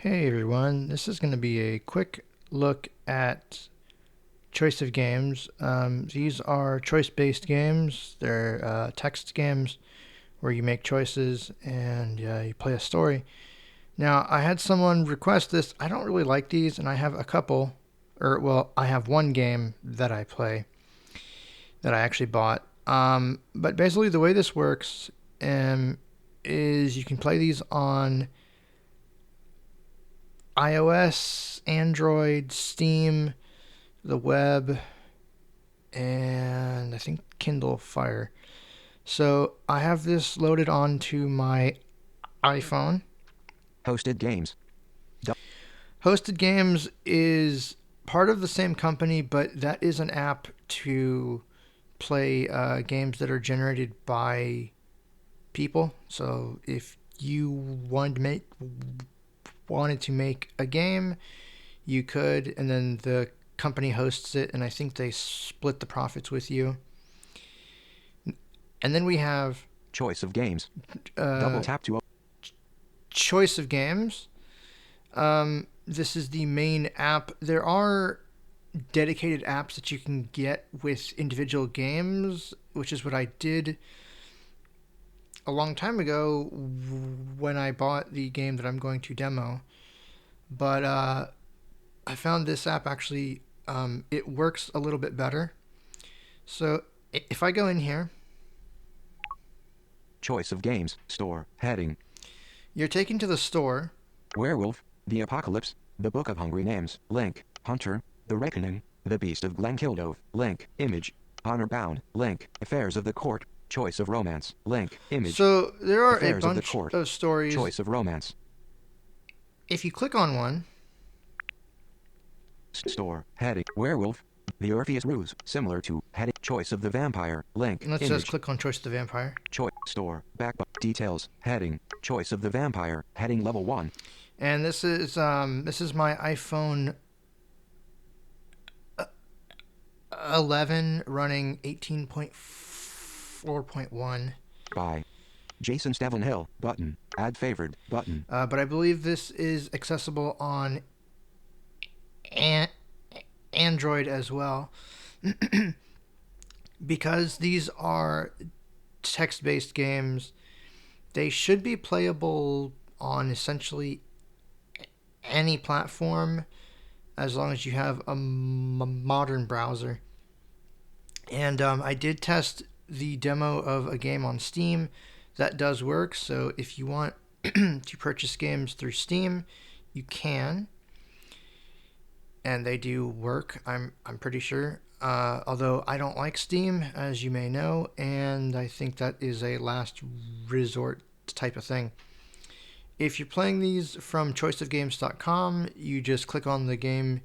Hey everyone, this is going to be a quick look at choice of games. These are choice-based games. They're text games where you make choices and you play a story. Now, I had someone request this. I don't really like these, and I have a couple, I have one game that I play that I actually bought. But basically, the way this works is you can play these on iOS, Android, Steam, the web, and I think Kindle Fire. So I have this loaded onto my iPhone. Hosted games. Hosted Games is part of the same company, but that is an app to play games that are generated by people. So if you wanted to make a game, you could, and then the company hosts it, and I think they split the profits with you. And then we have Choice of games. Double uh, tap to choice of games. This is the main app. There are dedicated apps that you can get with individual games, which is what I did a long time ago when I bought the game that I'm going to demo. But I found this app actually, it works a little bit better. So if I go in here, choice of games. Store. Heading. you're taken to the store. Werewolf. The Apocalypse. The Book of Hungry Names. Link. Hunter. The Reckoning. The Beast of Glenkildove. Link. Image. Honor Bound. Link. Affairs of the Court. Choice of Romance. Link. Image. So there are a Affairs of the bunch Court. of stories. Choice of Romance. If you click on one, Store. Heading. Werewolf. The Orpheus Ruse. Similar to heading. Choice of the Vampire. Link. let's just Image. click on Choice of the Vampire. Choice. Store. Back. Details. Heading. Choice of the Vampire. Heading level 1. And this is my iPhone 11 running 18.4.1. By Jason Stavin Hill. Button. Add favored. Button. But I believe this is accessible on an- Android as well. Because these are text-based games, they should be playable on essentially any platform as long as you have a modern browser. And I did test the demo of a game on Steam. That does work. So if you want to purchase games through Steam, you can, and they do work. I'm pretty sure. Although I don't like Steam, as you may know, and I think that is a last resort type of thing. If you're playing these from choiceofgames.com, you just click on the game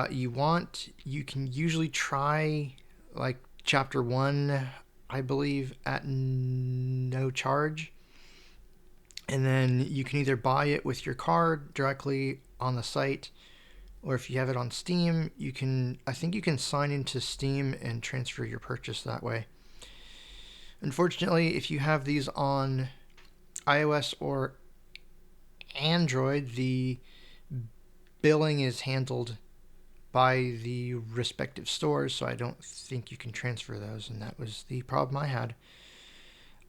you want. You can usually try like chapter 1, I believe, at no charge. And then you can either buy it with your card directly on the site, or if you have it on Steam, I think you can sign into Steam and transfer your purchase that way. Unfortunately, if you have these on iOS or Android, the billing is handled by the respective stores, so I don't think you can transfer those, and that was the problem I had.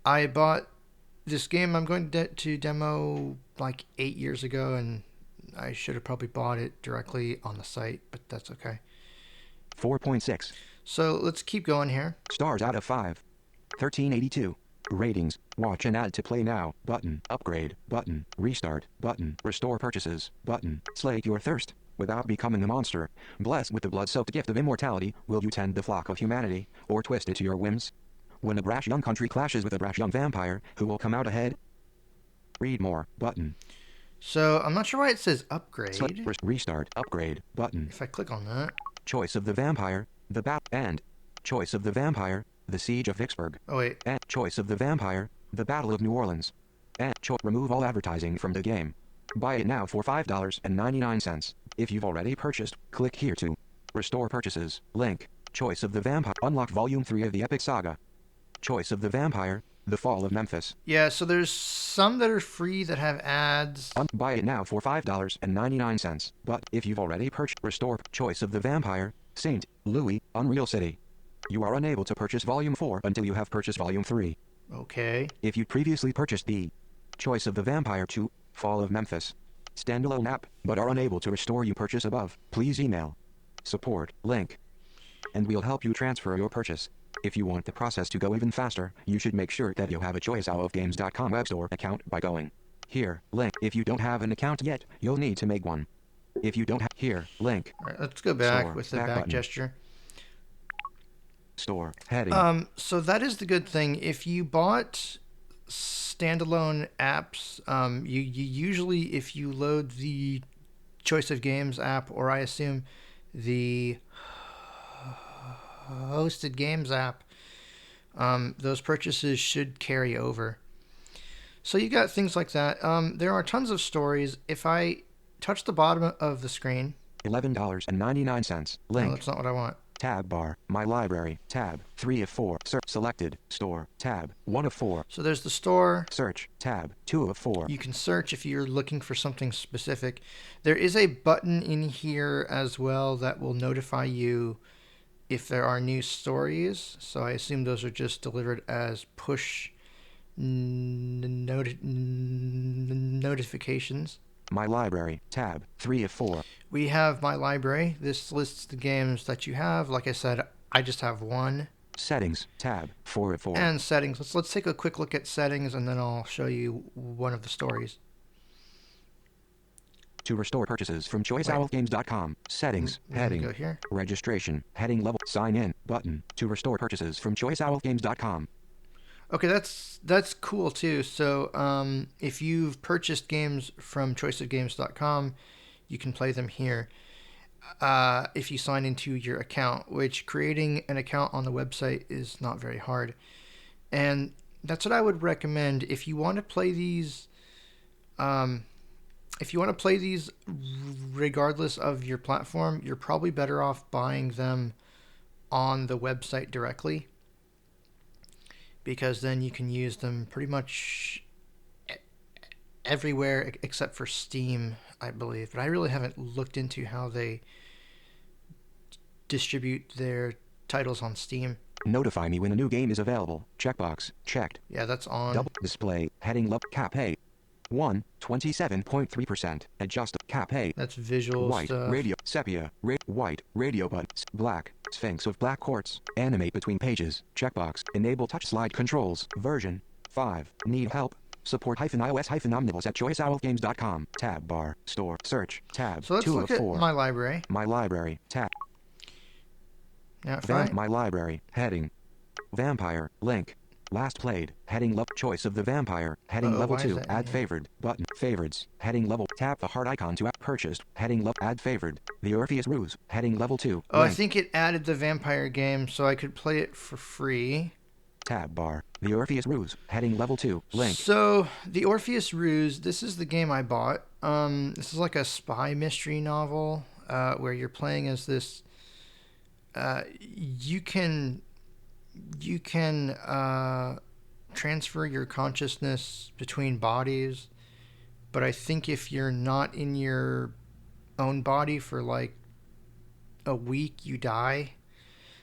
I bought this game I'm going to demo like 8 years ago, and I should have probably bought it directly on the site, but that's okay. 4.6. So let's keep going here. Stars out of 5. 1382. Ratings. Watch and add to play now. Button. Upgrade. Button. Restart. Button. Restore purchases. Button. Slake your thirst. Without becoming a monster. Blessed with the blood-soaked gift of immortality, will you tend the flock of humanity, or twist it to your whims? When a brash young country clashes with a brash young vampire, who will come out ahead? Read more. Button. So I'm not sure why it says upgrade. Restart. Upgrade. Button. If I click on that. Choice of the Vampire. The Bat. And. Choice of the Vampire. The Siege of Vicksburg. Oh wait. And. Choice of the Vampire. The Battle of New Orleans. And. Remove all advertising from the game. Buy it now for $5.99. If you've already purchased, click here to restore purchases. Link. Choice of the Vampire. Unlock Volume 3 of the Epic Saga. Choice of the Vampire. The Fall of Memphis. Yeah, so there's some that are free that have ads. Buy it now for $5.99. But if you've already purchased Restore Choice of the Vampire, St. Louis, Unreal City, you are unable to purchase Volume 4 until you have purchased Volume 3. Okay. If you previously purchased the Choice of the Vampire 2, Fall of Memphis standalone app, but are unable to restore your purchase above, please email support link, and we'll help you transfer your purchase. If you want the process to go even faster, you should make sure that you have a choiceofgames.com web store account by going here, link. If you don't have an account yet, you'll need to make one. If you don't have here, link. All right, let's go back Store, with the back back button. gesture. Store, heading. So that is the good thing. If you bought standalone apps, you usually, if you load the Choice of Games app, or I assume the hosted games app, those purchases should carry over. So you got things like that. There are tons of stories. If I touch the bottom of the screen, $11.99. no, Link. that's not what I want. Tab bar. My library. Tab. 3 of 4. Search. Selected. Store. Tab. 1 of 4. So there's the store. Search. Tab. 2 of 4. You can search if you're looking for something specific. There is a button in here as well that will notify you if there are new stories. So I assume those are just delivered as push notifications. My library. Tab. 3 of 4. We have My Library. This lists the games that you have. Like I said, I just have one. Settings. Tab. 4 of 4. And settings. Let's take a quick look at settings, and then I'll show you one of the stories. To restore purchases from choiceowlgames.com. Settings. Heading. Go here. Registration. Heading level. Sign in. Button. To restore purchases from choiceowlgames.com. Okay, that's cool too. So if you've purchased games from choiceofgames.com, you can play them here. If you sign into your account, which creating an account on the website is not very hard. And that's what I would recommend if you want to play these. If you want to play these regardless of your platform, you're probably better off buying them on the website directly, because then you can use them pretty much everywhere except for Steam, I believe. But I really haven't looked into how they distribute their titles on Steam. Notify me when a new game is available. Checkbox. Checked. Yeah, that's on. Double display. Heading level. Cap A. 1. 27.3%. Adjust. Cap A. That's visual White. stuff. Radio. Sepia. White. Radio buttons. Black. Sphinx of Black Quartz. Animate between pages. Checkbox. Enable touch slide controls. Version 5. Need help? Support -iOS-omnibus at choiceowlgames.com. Tab bar. Store. Search. Tab. So let's 2 look of at 4. My Library. My library. Tab. Now, if I, My library. Heading. Vampire. Link. Last played. Heading level. Choice of the Vampire. Heading Uh-oh, level why is 2. that in Add here? favored. Button. Favorites. Heading level. Tap the heart icon to add purchased. Heading level. Add favored. The Orpheus Ruse. Heading level 2. oh, I Link. think it added the vampire game, so I could play it for free. Tab bar. The Orpheus Ruse. Heading level 2. Link. So the Orpheus Ruse, this is the game I bought. This is like a spy mystery novel where you're playing as this. You can transfer your consciousness between bodies, but I think if you're not in your own body for like a week, you die.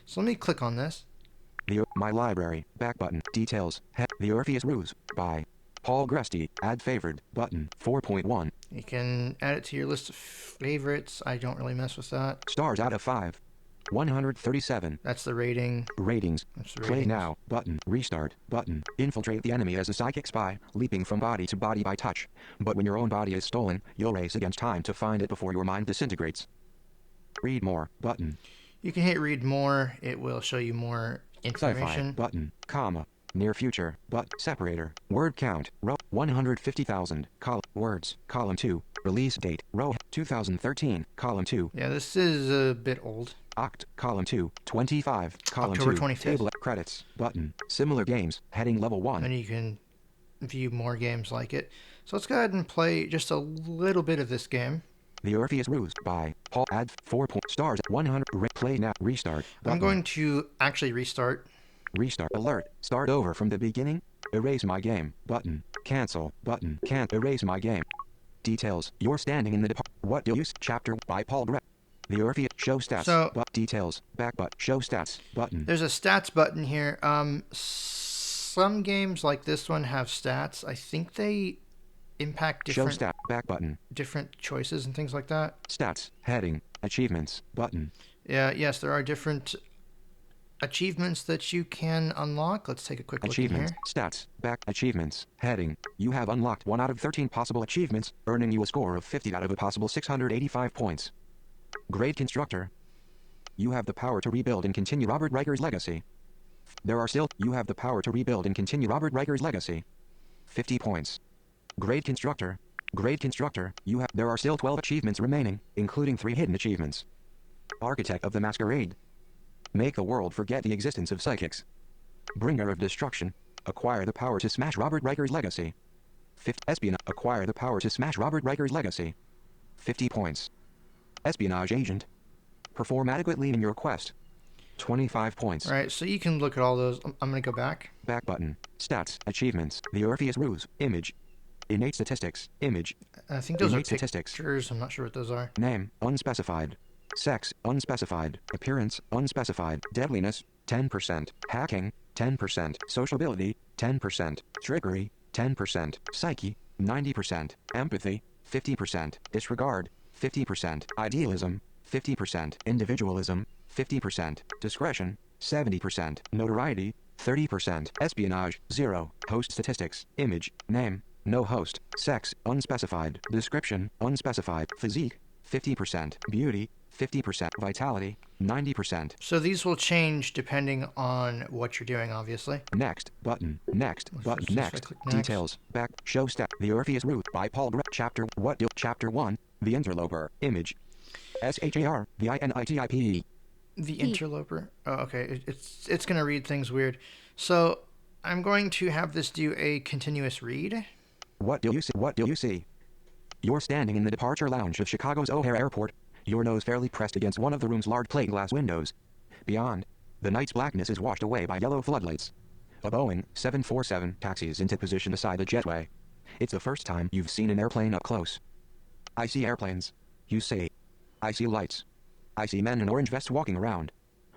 So let me click on this. My library. Back button. Details. The Orpheus Ruse. By Paul Gresty. Add favored. Button. 4.1. You can add it to your list of favorites. I don't really mess with that. Stars out of 5. 137. That's the rating. Ratings. That's the Play ratings. now. Button. Restart. Button. Infiltrate the enemy as a psychic spy, leaping from body to body by touch. But when your own body is stolen, you'll race against time to find it before your mind disintegrates. Read more. Button. You can hit read more. It will show you more Sci-fi. information. Button. Comma. Near future. But. Separator. Word count. Row. 150,000. Words. Column 2. Release date. Row. 2013. Column 2. Yeah, this is a bit old. Column 2. 25. Column October 2. 25th. Table. Credits. Button. Similar games. Heading level 1. And you can view more games like it. So let's go ahead and play just a little bit of this game. The Orpheus Ruse by Paul. Add 4 stars. 100. Play now. Restart. Button. I'm going to actually restart. Restart alert. Start over from the beginning. Erase my game. Button. Cancel. Button. Can't erase my game. Details. You're standing in the What do you chapter by Paul Brett. The Orpheus show stats. So Details. Back but show stats. Button. there's a stats button here. Some games like this one have stats. I think they impact Show different stat. Back button. different choices and things like that. Stats. Heading. Achievements. Button. Yeah, yes, there are different achievements that you can unlock. Let's take a quick look in Achievements. here. Stats. Back. Achievements. Heading. You have unlocked 1 out of 13 possible achievements, earning you a score of 50 out of a possible 685 points. Grade Constructor. You have the power to rebuild and continue Robert Riker's legacy. You have the power to rebuild and continue Robert Riker's legacy. 50 points. Grade Constructor. Grade Constructor. There are still 12 achievements remaining, including 3 hidden achievements. Architect of the Masquerade. Make the world forget the existence of psychics. Bringer of Destruction. Acquire the power to smash Robert Riker's legacy. 5th Espionage. Acquire the power to smash Robert Riker's legacy. 50 points. Espionage Agent. Perform adequately in your quest. 25 points. All right, so you can look at all those. I'm going to go back. Back button. Stats. Achievements. The Orpheus Ruse. Image. Innate Statistics. Image. I think those Innate are statistics. pictures. I'm not sure what those are. Name. Unspecified. Sex. Unspecified. Appearance. Unspecified. Deadliness. 10%. Hacking. 10%. Sociability. 10%. Trickery. 10%. Psyche. 90%. Empathy. 50%. Disregard. 50%. Idealism. 50%. Individualism. 50%. Discretion. 70%. Notoriety. 30%. Espionage. 0. Host statistics. Image. Name. No host. Sex. Unspecified. Description. Unspecified. Physique. 50%. Beauty. 50%. Vitality. 90%. So these will change depending on what you're doing, obviously. Next. Button. Next. Button. Just Next. right-click next. Details. Back. Show stat. The Orpheus Route by Paul Brett. Chapter. What do? Chapter 1. The Interloper. Image. SHAR. The INITIPE. The interloper. Oh, okay. It's going to read things weird. So I'm going to have this do a continuous read. What do you see? What do you see? You're standing in the departure lounge of Chicago's O'Hare Airport, your nose fairly pressed against one of the room's large plate glass windows. Beyond, the night's blackness is washed away by yellow floodlights. A Boeing 747 taxis into position beside the jetway. It's the first time you've seen an airplane up close. I see airplanes. You say. I see lights. I see men in orange vests walking around.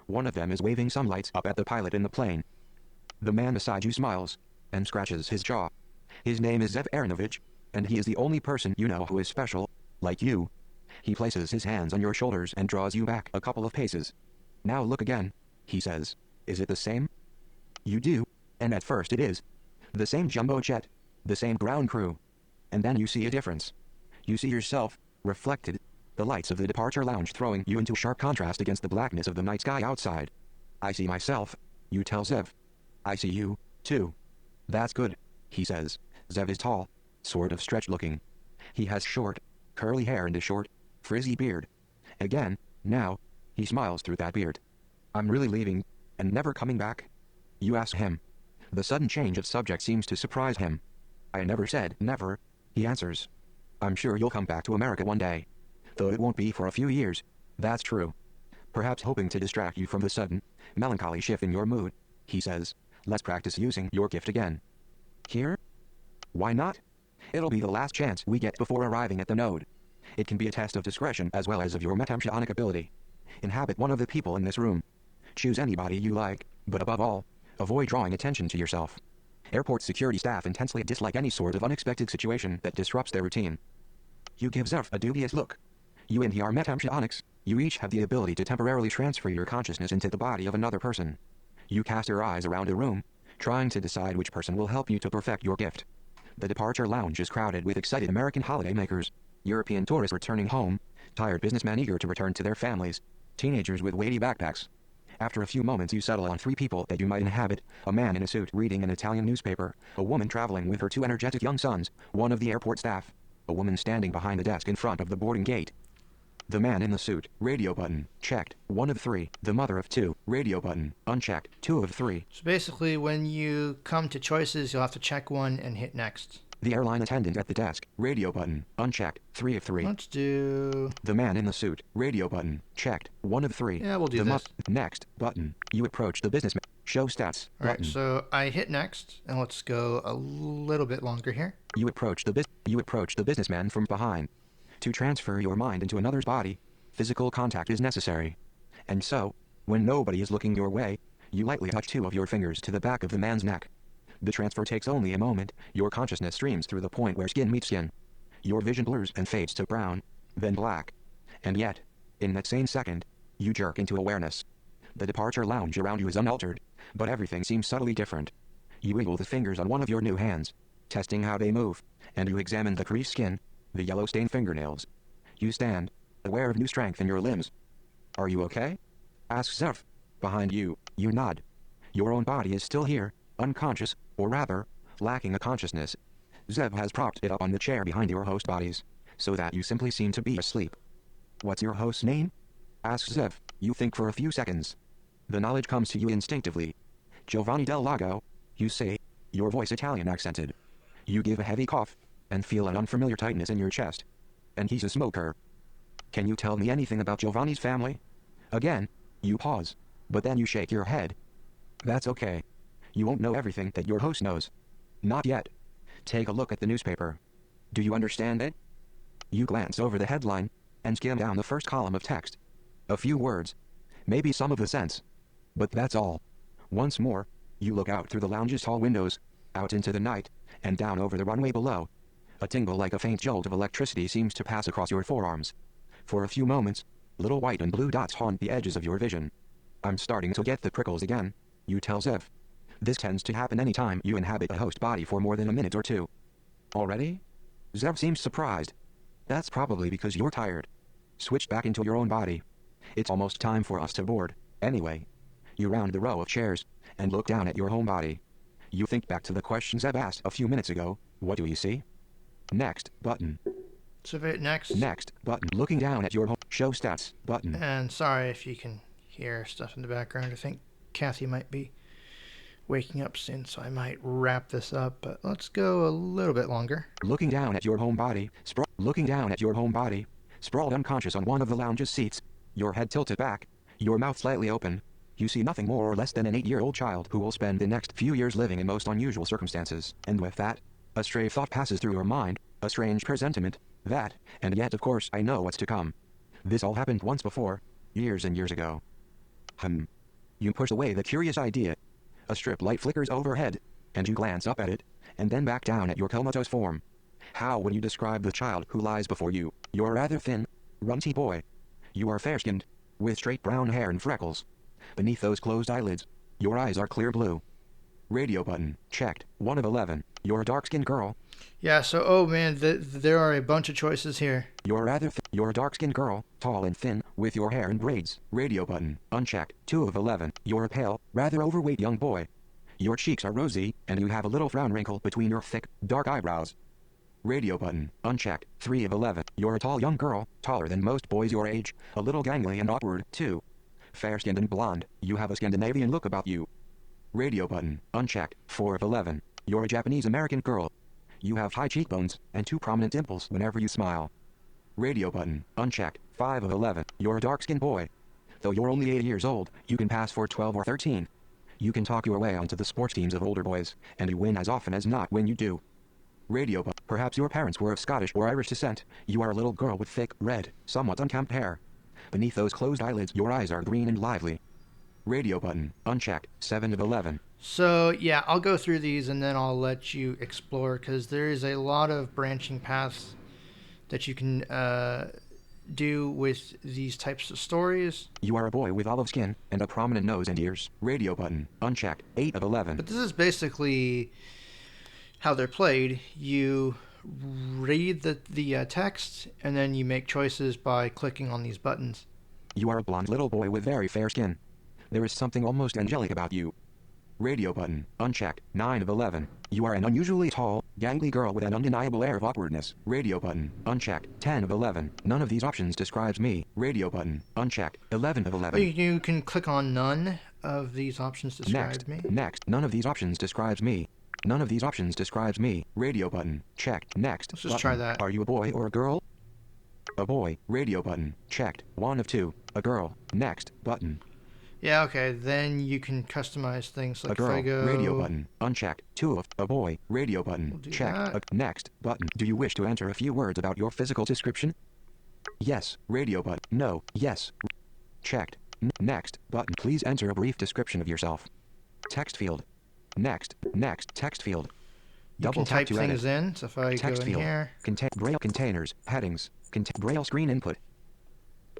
One of them is waving some lights up at the pilot in the plane. The man beside you smiles and scratches his jaw. His name is Zev Aronovich, and he is the only person you know who is special, like you. He places his hands on your shoulders and draws you back a couple of paces. Now look again, he says. Is it the same? You do, and at first it is. The same jumbo jet, the same ground crew. And then you see a difference. You see yourself, reflected, the lights of the departure lounge throwing you into sharp contrast against the blackness of the night sky outside. I see myself, you tell Zev. I see you, too. That's good, he says. Zev is tall, sort of stretched looking. He has short, curly hair and a short, frizzy beard. Again, now, he smiles through that beard. I'm really leaving, and never coming back? You ask him. The sudden change of subject seems to surprise him. I never said never, he answers. I'm sure you'll come back to America one day. Though it won't be for a few years. That's true. Perhaps hoping to distract you from the sudden, melancholy shift in your mood, he says. Let's practice using your gift again. Here? Why not? It'll be the last chance we get before arriving at the node. It can be a test of discretion as well as of your metempsionic ability. Inhabit one of the people in this room. Choose anybody you like, but above all, avoid drawing attention to yourself. Airport security staff intensely dislike any sort of unexpected situation that disrupts their routine. You give Zev a dubious look. You and he are metempsionics. You each have the ability to temporarily transfer your consciousness into the body of another person. You cast your eyes around the room, trying to decide which person will help you to perfect your gift. The departure lounge is crowded with excited American holidaymakers, European tourists returning home, tired businessmen eager to return to their families, teenagers with weighty backpacks. After a few moments you settle on 3 people that you might inhabit, a man in a suit reading an Italian newspaper, a woman traveling with her 2 energetic young sons, one of the airport staff, a woman standing behind the desk in front of the boarding gate. The man in the suit, radio button, checked, 1 of 3. The mother of 2, radio button, unchecked, 2 of 3. So basically, when you come to choices, you'll have to check one and hit next. The airline attendant at the desk, radio button, unchecked, 3 of 3. Let's do... The man in the suit, radio button, checked, 1 of 3. Yeah, we'll do this. Next, button. You approach the businessman, Show stats. All right, Button. so I hit next, and let's go a little bit longer here. You approach the businessman from behind. To transfer your mind into another's body, physical contact is necessary. And so, when nobody is looking your way, you lightly touch two of your fingers to the back of the man's neck. The transfer takes only a moment. Your consciousness streams through the point where skin meets skin. Your vision blurs and fades to brown, then black. And yet, in that same second, you jerk into awareness. The departure lounge around you is unaltered, but everything seems subtly different. You wiggle the fingers on one of your new hands, testing how they move, and you examine the creased skin, the yellow-stained fingernails. You stand, aware of new strength in your limbs. Are you okay? Asks Zev. Behind you, you nod. Your own body is still here, unconscious, or rather, lacking a consciousness. Zev has propped it up on the chair behind your host bodies, so that you simply seem to be asleep. What's your host's name? Asks Zev. You think for a few seconds. The knowledge comes to you instinctively. Giovanni Del Lago, you say, your voice Italian accented. You give a heavy cough, and feel an unfamiliar tightness in your chest. And he's a smoker. Can you tell me anything about Giovanni's family? Again, you pause, but then you shake your head. That's okay. You won't know everything that your host knows. Not yet. Take a look at the newspaper. Do you understand it? You glance over the headline, and skim down the first column of text. A few words. Maybe some of the sense. But that's all. Once more, you look out through the lounge's tall windows, out into the night, and down over the runway below. A tingle like a faint jolt of electricity seems to pass across your forearms. For a few moments, little white and blue dots haunt the edges of your vision. I'm starting to get the prickles again, you tell Zev. This tends to happen any time you inhabit a host body for more than a minute or two. Already? Zev seems surprised. That's probably because you're tired. Switch back into your own body. It's almost time for us to board, anyway. You round the row of chairs, and look down at your home body. You think back to the question Zev asked a few minutes ago. What do you see? Next button. So if I hit next. Next button. Looking down at your home. Show stats button. And sorry if you can hear stuff in the background. I think Kathy might be waking up soon, so I might wrap this up. But let's go a little bit longer. Looking down at your home body. Looking down at your home body. Sprawled unconscious on one of the lounge's seats. Your head tilted back. Your mouth slightly open. You see nothing more or less than an 8-year-old child who will spend the next few years living in most unusual circumstances. And with that, a stray thought passes through your mind, a strange presentiment, that, and yet of course I know what's to come. This all happened once before, years and years ago. You push away the curious idea. A strip light flickers overhead, and you glance up at it, and then back down at your comatose form. How would you describe the child who lies before you? You're rather thin, runty boy. You are fair-skinned, with straight brown hair and freckles. Beneath those closed eyelids, your eyes are clear blue. Radio button, checked, 1 of 11. You're a dark-skinned girl. Yeah, so, oh man, there are a bunch of choices here. You're a dark-skinned girl, tall and thin, with your hair in braids. Radio button, unchecked, 2 of 11. You're a pale, rather overweight young boy. Your cheeks are rosy, and you have a little frown wrinkle between your thick, dark eyebrows. Radio button, unchecked, 3 of 11. You're a tall young girl, taller than most boys your age, a little gangly and awkward, too. Fair-skinned and blonde, you have a Scandinavian look about you. Radio button, unchecked, 4 of 11. You're a Japanese-American girl. You have high cheekbones, and 2 prominent dimples whenever you smile. Radio button, unchecked, 5 of 11. You're a dark-skinned boy. Though you're only 8 years old, you can pass for 12 or 13. You can talk your way onto the sports teams of older boys, and you win as often as not when you do. Radio button, perhaps your parents were of Scottish or Irish descent. You are a little girl with thick, red, somewhat unkempt hair. Beneath those closed eyelids, your eyes are green and lively. Radio button, unchecked, 7 of 11. So, yeah, I'll go through these and then I'll let you explore, because there is a lot of branching paths that you can do with these types of stories. You are a boy with olive skin and a prominent nose and ears. Radio button, unchecked, 8 of 11. But this is basically how they're played. You read the text, and then you make choices by clicking on these buttons. You are a blonde little boy with very fair skin. There is something almost angelic about you. Radio button, unchecked, 9 of 11. You are an unusually tall, gangly girl with an undeniable air of awkwardness. Radio button, unchecked, 10 of 11. None of these options describes me. Radio button, unchecked, 11 of 11. You can click on none of these options describe me. Next, none of these options describes me. None of these options describes me. Radio button, checked, next. Let's just button. try that. Are you a boy or a girl? A boy. Radio button, checked, 1 of 2. A girl. Next, button. Yeah, okay. Then you can customize things A like if I girl, radio go, button, unchecked. 2 of a boy, radio button, we'll do checked. that. Next button. Do you wish to enter a few words about your physical description? Yes, radio button. No, yes. Checked. Next button. Please enter a brief description of yourself. Text field. Next text field. You can Double tap type to things edit. in. So if I go Text in field. here, Contain braille containers, headings, braille screen input.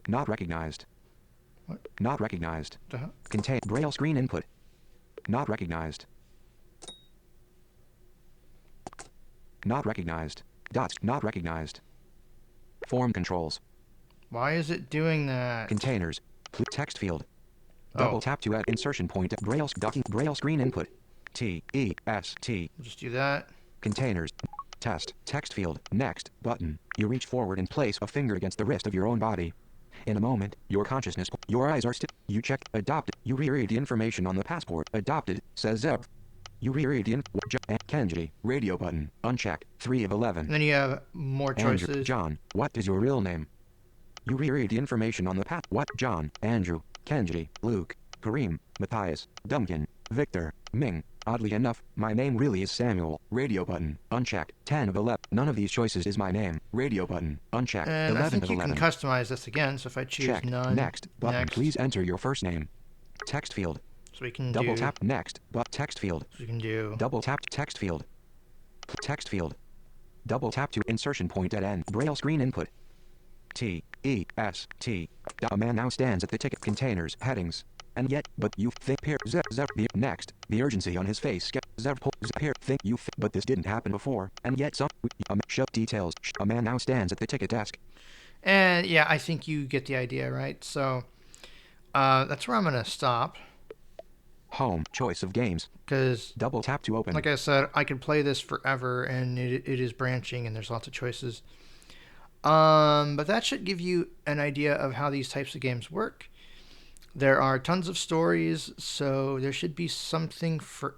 Not recognized. what Not recognized. the hell? Contain braille screen input. Not recognized. Not recognized. Dots not recognized. Form controls. Why is it doing that? Containers. Text field. Double Oh, tap to add insertion point at braille docking braille screen input. T E S T. we'll just do that. Containers. Test. Text field. Next button. You reach forward and place a finger against the wrist of your own body. In a moment, your consciousness. Your eyes are still. You check. Adopted. You reread the information on the passport. Adopted. Says Zeb. You reread the Kenji. Radio button. Unchecked. 3 of 11. And then you have more Andrew. choices. John. What is your real name? You reread the information on the path. What? John. Andrew. Kenji. Luke. Kareem. Matthias. Duncan. Victor. Ming. Oddly enough, my name really is Samuel. Radio button. Unchecked. 10 of 11. None of these choices is my name. Radio button. Unchecked. And 11 I think of you 11. can customize this again. So if I choose Checked. none, Next button. next. Please enter your first name. Text field. So we can Double do. tap. Next. But text field. So we can do. Double tap. Text field. Text field. Double tap to insertion point at end. Braille screen input. T E S T. A man now stands at the ticket containers headings. And yet, but you think here next, the urgency on his face here think you but this didn't happen before, and yet some show details. A man now stands at the ticket desk. And yeah, I think you get the idea, right? So that's where I'm gonna stop Home choice of games. because, Double tap to open. like I said, I could play this forever, and it is branching, and there's lots of choices. But that should give you an idea of how these types of games work. There are tons of stories, so there should be something for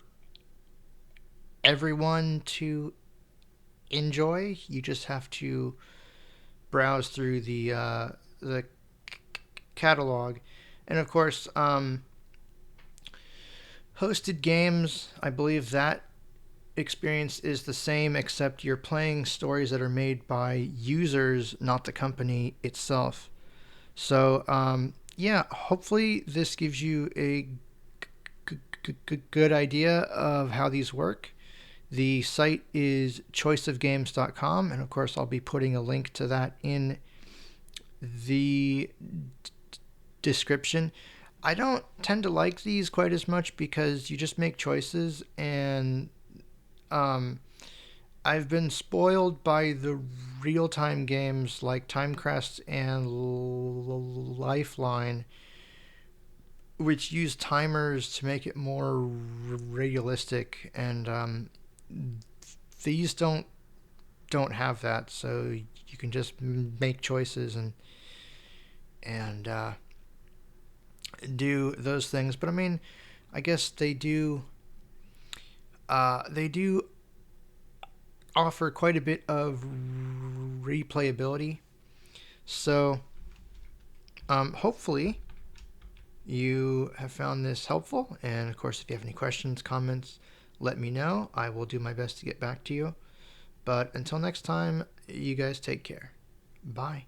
everyone to enjoy. You just have to browse through the catalog, and of course, hosted games. I believe that experience is the same, except you're playing stories that are made by users, not the company itself. So, yeah, hopefully this gives you a good idea of how these work. The site is choiceofgames.com, and of course, I'll be putting a link to that in the description. I don't tend to like these quite as much because you just make choices, and I've been spoiled by the real-time games like Timecrest and Lifeline, which use timers to make it more realistic, and these don't have that. So you can just make choices and do those things. But I mean, I guess they do offer quite a bit of replayability. So hopefully you have found this helpful. And of course, if you have any questions, comments, let me know. I will do my best to get back to you. But until next time, you guys take care. Bye.